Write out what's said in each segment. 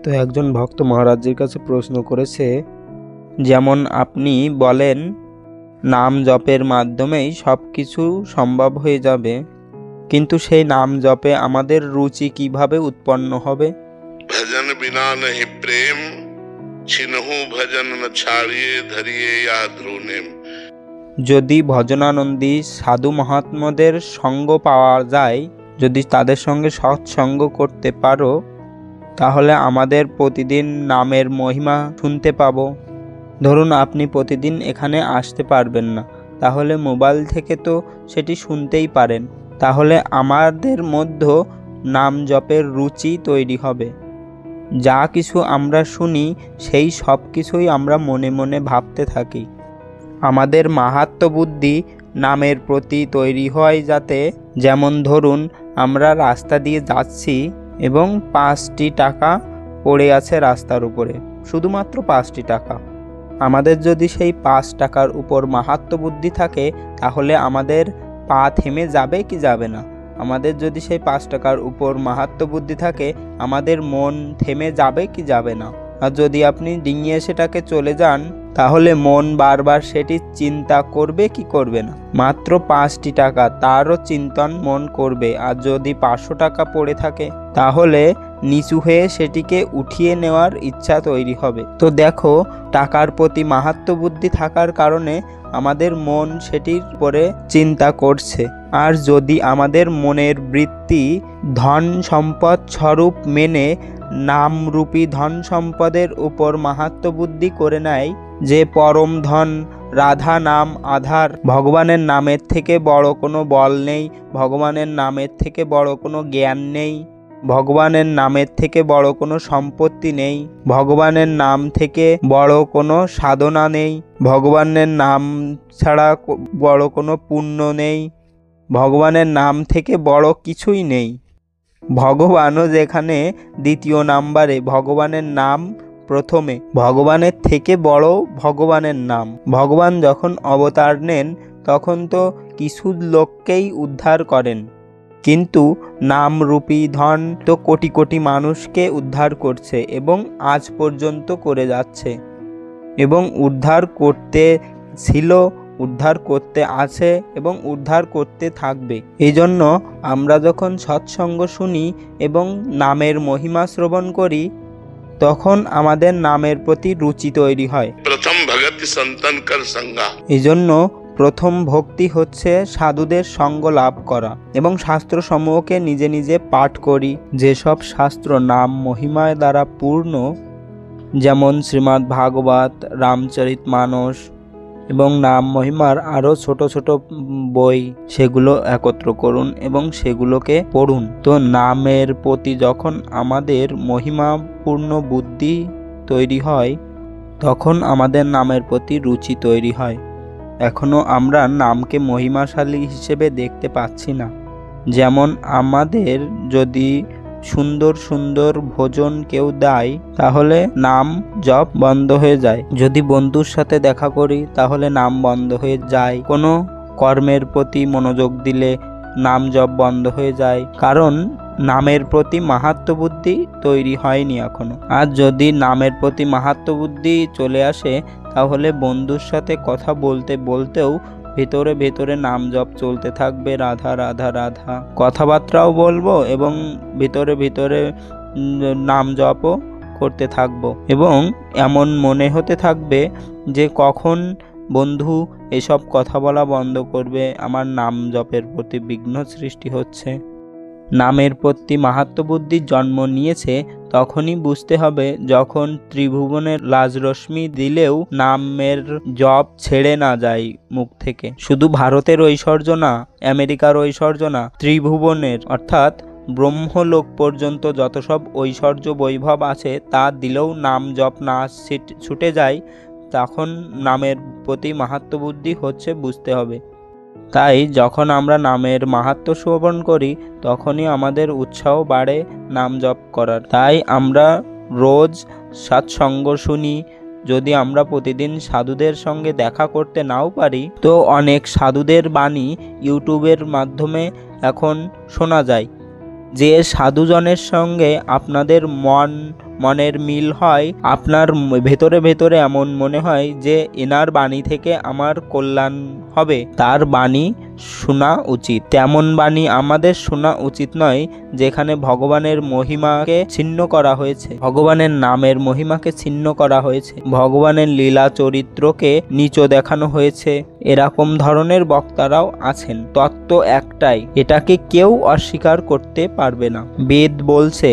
তো একজন ভক্ত মহারাজজির কাছে প্রশ্ন করেছে, যেমন আপনি বলেন নাম জপের মাধ্যমেই সব কিছু সম্ভব হয়ে যাবে, কিন্তু সেই নাম জপে আমাদের রুচি কিভাবে উৎপন্ন হবে? ভজন বিনা নহি প্রেম, ছিনহু ভজন ন ছাড়িয়ে ধরিয়ে দ্রোণেম। যদি ভজনানন্দী সাধু মহাত্মাদের সঙ্গ পাওয়া যায়, যদি তাদের সঙ্গে সৎসঙ্গ করতে পারো, তাহলে আমাদের প্রতিদিন নামের মহিমা শুনতে পাবো। ধরুন আপনি প্রতিদিন এখানে আসতে পারবেন না, তাহলে মোবাইল থেকে তো সেটি শুনতেই পারেন। তাহলে আমাদের মধ্যে নাম জপের রুচি তৈরি হবে। যা কিছু আমরা শুনি সেই সব কিছুই আমরা মনে মনে ভাবতে থাকি। আমাদের মাহাত্ম্য বুদ্ধি নামের প্রতি তৈরি হয় যাতে, যেমন ধরুন আমরা রাস্তা দিয়ে যাচ্ছি এবং 5টি টাকা পড়ে আছে রাস্তার উপরে, শুধুমাত্র 5টি টাকা। আমাদের যদি সেই 5 টাকার উপর মাহাত্ম্য বুদ্ধি থাকে, তাহলে আমাদের পা থেমে যাবে কি যাবে না? আমাদের যদি সেই 5 টাকার উপর মাহাত্ম্য বুদ্ধি থাকে, আমাদের মন থেমে যাবে কি যাবে না? আর যদি আপনি ডিঙিয়ে সেটাকে চলে যান, তাহলে মন বারবার সেটি চিন্তা করবে কি করবে না? মাত্র 5টি টাকা, তারও চিন্তন মন করবে। আর যদি 500 টাকা পড়ে থাকে, তাহলে নিচু হয়ে সেটিকে উঠিয়ে নেওয়ার ইচ্ছা তৈরি হবে। তো দেখো, টাকার প্রতি মাহাত্ম্য বুদ্ধি থাকার কারণে আমাদের মন সেটির উপরে চিন্তা করছে। আর যদি আমাদের মনের বৃত্তি ধন সম্পদ স্বরূপ মেনে নামরূপী ধন সম্পদের উপর মাহাত্ম্য বুদ্ধি করে নেয়, যে পরম ধন রাধা নাম আধার, ভগবানের নামের থেকে বড় কোনো বল নেই, ভগবানের নামের থেকে বড় কোনো জ্ঞান নেই, ভগবানের নামের থেকে বড় কোনো সম্পত্তি নেই, ভগবানের নাম থেকে বড় কোনো সাধনা নেই, ভগবানের নাম ছাড়া বড় কোনো পুণ্য নেই, ভগবানের নাম থেকে বড় কিছুই নেই। ভগবানও যেখানে দ্বিতীয় নাম্বারে, ভগবানের নাম প্রথমে। ভগবানের থেকে বড় ভগবানের নাম। ভগবান যখন অবতার নেন, তখন তো কিছু লোককেই উদ্ধার করেন, কিন্তু নামরূপী ধন তো কোটি কোটি মানুষকে উদ্ধার করছে এবং আজ পর্যন্ত করে যাচ্ছে, এবং উদ্ধার করতে ছিল, উদ্ধার করতে আছে এবং উদ্ধার করতে থাকবে। এই জন্য আমরা যখন সৎসঙ্গ শুনি এবং নামের মহিমা শ্রবণ করি, তখন আমাদের নামের প্রতি রুচি তৈরি হয়। প্রথম ভগতি সন্তন কর সঙ্গা। এই জন্য প্রথম ভক্তি হচ্ছে সাধুদের সঙ্গ লাভ করা এবং শাস্ত্র সমূহকে নিজে নিজে পাঠ করি। যেসব শাস্ত্র নাম মহিমায় দ্বারা পূর্ণ, যেমন শ্রীমদ্ ভাগবত, রামচরিতমানস এবং নাম মহিমার আরও ছোট ছোট বই, সেগুলো একত্র করুন এবং সেগুলোকে পড়ুন। তো নামের প্রতি যখন আমাদের মহিমাপূর্ণ বুদ্ধি তৈরি হয়, তখন আমাদের নামের প্রতি রুচি তৈরি হয়। এখনও আমরা নামকে মহিমাশালী হিসেবে দেখতে পাচ্ছি না। যেমন আমাদের যদি সুন্দর সুন্দর ভোজন কেউ দেয়, তাহলে নাম জপ বন্ধ হয়ে যায়। যদি বন্ধুর সাথে দেখা করি, তাহলে নাম বন্ধ হয়ে যায়। কোনো কর্মের প্রতি মনোযোগ দিলে নাম জপ বন্ধ হয়ে যায়, কারণ নামের প্রতি মাহাত্ম্য বুদ্ধি তৈরি হয়নি এখনো। আর যদি নামের প্রতি মাহাত্ম্য বুদ্ধি চলে আসে, তাহলে বন্ধুর সাথে কথা বলতে বলতেও ভেতরে ভেতরে নাম জপ চলতে থাকবে, রাধা রাধা রাধা। কথাবার্তাও বলবো এবং ভিতরে ভিতরে নাম জপও করতে থাকবো, এবং এমন মনে হতে থাকবে যে কখন বন্ধু এসব কথা বলা বন্ধ করবে, আমার নাম জপের প্রতি বিঘ্ন সৃষ্টি হচ্ছে। নামের প্রতি মাহাত্ম্য বুদ্ধির জন্ম নিয়েছে তখনই বুঝতে হবে, যখন ত্রিভুবনের লাজরশ্মি দিলেও নামের জপ ছেড়ে না যায় মুখ থেকে। শুধু ভারতের ঐশ্বর্য না, আমেরিকার ঐশ্বর্য না, ত্রিভুবনের অর্থাৎ ব্রহ্মলোক পর্যন্ত যত সব ঐশ্বর্য বৈভব আছে, তা দিলেও নাম জপ না ছুটে যায়, তখন নামের প্রতি মাহাত্ম্য বুদ্ধি হচ্ছে বুঝতে হবে। তাই যখন আমরা নামের মাহাত্ম্য শ্রবণ করি, তখনই আমাদের উৎসাহ বাড়ে নাম জপ করার। তাই আমরা রোজ সৎসঙ্গ শুনি। যদি আমরা প্রতিদিন সাধুদের সঙ্গে দেখা করতে নাও পারি, তো অনেক সাধুদের বাণী ইউটিউবের মাধ্যমে এখন শোনা যায়। যে সাধুজনের সঙ্গে আপনাদের মনের মিল হয়, আপনার ভেতরে ভেতরে এমন মনে হয় যে এনার বাণী থেকে আমার কল্যাণ হবে, তার বাণী শোনা উচিত। তেমন বাণী আমাদের শোনা উচিত নয় যেখানে ভগবানের মহিমাকে ছিন্ন করা হয়েছে, ভগবানের নামের মহিমাকে ছিন্ন করা হয়েছে, ভগবানের লীলা চরিত্রকে নীচ দেখানো হয়েছে। এরকম ধরনের বক্তারাও আছেন। তত্ত্ব একটাই, এটাকে কেউ অস্বীকার করতে পারবে না। বেদ বলছে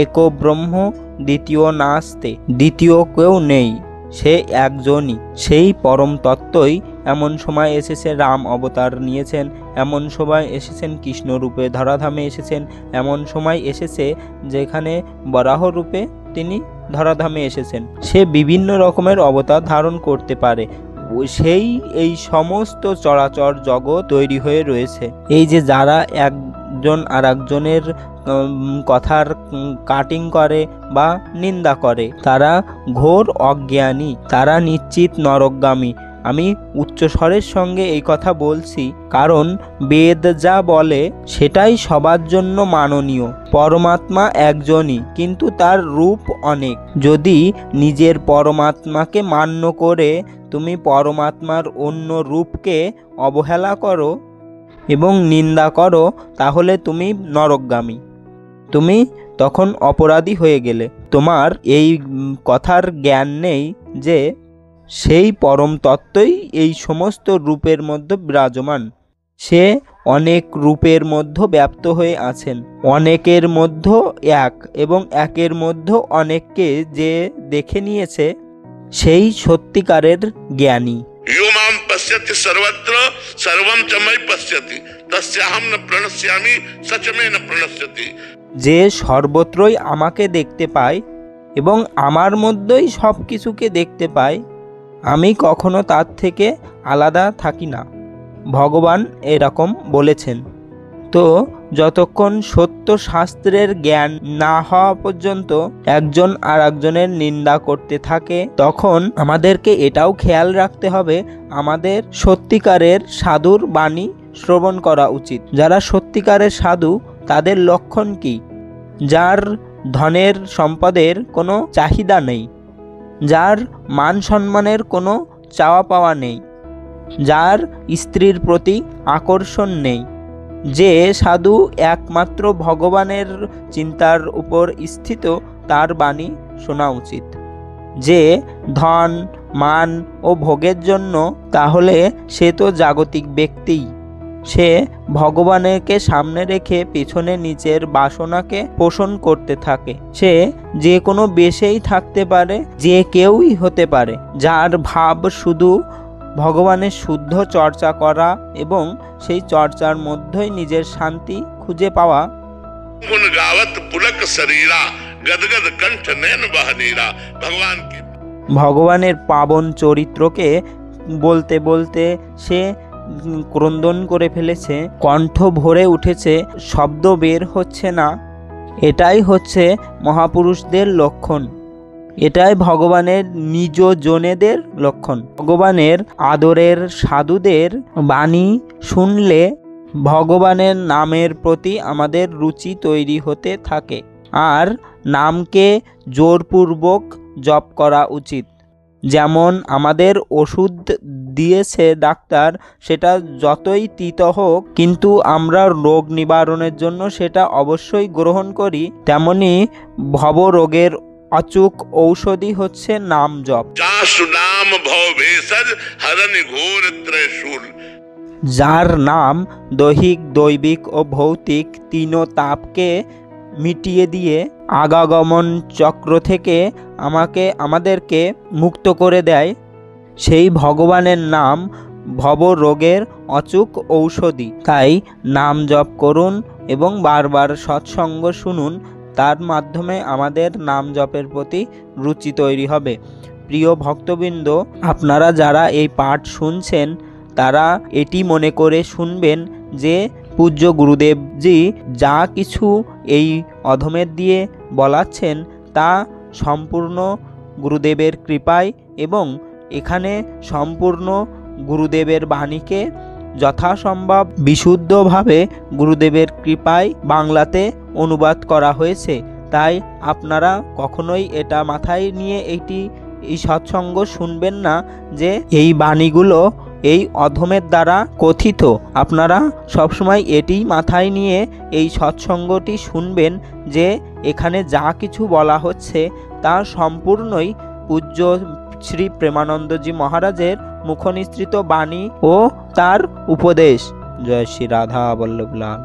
একো ব্রহ্ম দ্বিতীয় নাস্তে, দ্বিতীয় কেউ নেই, সে একজনই। সেই পরম তত্ত্বই এমন সময় এসেছে রাম অবতার নিয়েছেন, এমন সময় এসেছেন কৃষ্ণ রূপে ধরাধামে এসেছেন, এমন সময় এসেছে যেখানে বরাহ রূপে তিনি ধরাধামে এসেছেন। সে বিভিন্ন রকমের অবতার ধারণ করতে পারে। সেই এই সমস্ত চরাচর জগৎ তৈরি হয়ে রয়েছে। এই যে যারা একজন আর একজনের কথার কাটিং করে বা নিন্দা করে, তারা ঘোর অজ্ঞানী, তারা নিশ্চিত নরকগামী। আমি উচ্চস্বরের সঙ্গে এই কথা বলছি কারণ বেদ যা বলে সেটাই সবার জন্য মাননীয়। পরমাত্মা একজনই, কিন্তু তার রূপ অনেক। যদি নিজের পরমাত্মাকে মান্য করে তুমি পরমাত্মার অন্য রূপকে অবহেলা করো এবং নিন্দা করো, তাহলে তুমি নরকগামী, তুমি তখন অপরাধী হয়ে গেলে। তোমার এই কথার জ্ঞান নেই যে সেই পরম তত্ত্বই এই সমস্ত রূপের মধ্যে বিরাজমান। সে অনেক রূপের মধ্যে ব্যাপ্ত হয়ে আছেন, অনেকের মধ্যে এক এবং একের মধ্যে অনেককে যে দেখে নিয়েছে সেই সত্যিকারের জ্ঞানী। यो मां पश्यति सर्वत्र सर्वं च मयि पश्यति तस्याहं न प्रणश्यामि सच में न प्रणश्यति। যে সর্বত্রই আমাকে দেখতে পায় এবং আমার মধ্যেই সব কিছুকে দেখতে পায়, আমি কখনো তার থেকে আলাদা থাকি না, ভগবান এরকম বলেছেন। তো যতক্ষণ সত্য শাস্ত্রের জ্ঞান না হওয়া পর্যন্ত একজন আর একজনের নিন্দা করতে থাকে, তখন আমাদেরকে এটাও খেয়াল রাখতে হবে আমাদের সত্যিকারের সাধুর বাণী শ্রবণ করা উচিত। যারা সত্যিকারের সাধু তাদের লক্ষণ কি? যার ধনের সম্পদের কোনো চাহিদা নেই, যার মান সম্মানের কোনো চাওয়া পাওয়া নেই, যার স্ত্রীর প্রতি আকর্ষণ নেই, যে সাধু একমাত্র ভগবানের চিন্তার উপর স্থিত, তার বাণী শোনা উচিত। যে ধন মান ও ভোগের জন্য, তাহলে সে তো জাগতিক ব্যক্তি, সে ভগবানকে সামনে রেখে পেছনে নিজের বাসনাকে পোষণ করতে থাকে। সে যে কোনো বেশেই থাকতে পারে, যে কেউই হতে পারে, যার ভাব শুধু ভগবানের শুদ্ধ চর্চা করা এবং সেই চর্চার মধ্যেই নিজের শান্তি খুঁজে পাওয়া। गुण गावत पुलक शरीरा गदगद कंठ नैन बहनीरा। भगवान की ভগবানের পাবন চরিত্রকে বলতে বলতে সে ক্রন্দন করে ফেলেছে, কণ্ঠ ভরে উঠেছে, শব্দ বের হচ্ছে না। এটাই হচ্ছে মহাপুরুষদের লক্ষণ, এটাই ভগবানের নিজ জনেদের লক্ষণ। ভগবানের আদরের সাধুদের বাণী শুনলে ভগবানের নামের প্রতি আমাদের রুচি তৈরি হতে থাকে, আর নামকে জোরপূর্বক জপ করা উচিত। যেমন আমাদের ওষুধ দিয়েছে ডাক্তার, সেটা যতই তিতো হোক, কিন্তু আমরা রোগ নিবারণের জন্য সেটা অবশ্যই গ্রহণ করি। তেমনি ভবরোগের অচুক ঔষধি হচ্ছে নাম জপ। नाम भव भेषज हरन घोर त्रैशूल। যার নাম দৈহিক দৈবিক ও ভৌতিক তিনো তাপকে মিটিয়ে দিয়ে আগাগমন চক্র থেকে আমাদেরকে মুক্ত করে দেয়, সেই ভগবানের নাম ভবরোগের অচুক ঔষধি। তাই নাম জপ করুন এবং বারবার সৎসঙ্গ শুনুন, তার মাধ্যমে আমাদের নাম জপের প্রতি রুচি তৈরি হবে। প্রিয় ভক্তবৃন্দ, আপনারা যারা এই পাঠ শুনছেন তারা এটি মনে করে শুনবেন যে পূজ্য গুরুদেবজি যা কিছু এই অধমের দিয়ে বলাচ্ছেন তা সম্পূর্ণ গুরুদেবের কৃপায়, এবং এখানে সম্পূর্ণ গুরুদেবের বাণীকে যথাসম্ভব বিশুদ্ধভাবে গুরুদেবের কৃপায় বাংলাতে অনুবাদ করা হয়েছে। তাই আপনারা কখনোই এটা মাথায় নিয়ে এই সৎসঙ্গ শুনবেন না যে এই বাণীগুলো এই অধমের দ্বারা কথিত। আপনারা সবসময় এটি মাথায় নিয়ে এই সৎসঙ্গটি শুনবেন যে এখানে যা কিছু বলা হচ্ছে তা সম্পূর্ণই পূজ্য শ্রী প্রেমানন্দজি মহারাজের মুখনিসৃত বাণী ও তার উপদেশ। জয় শ্রী রাধা বল্লভ লাল।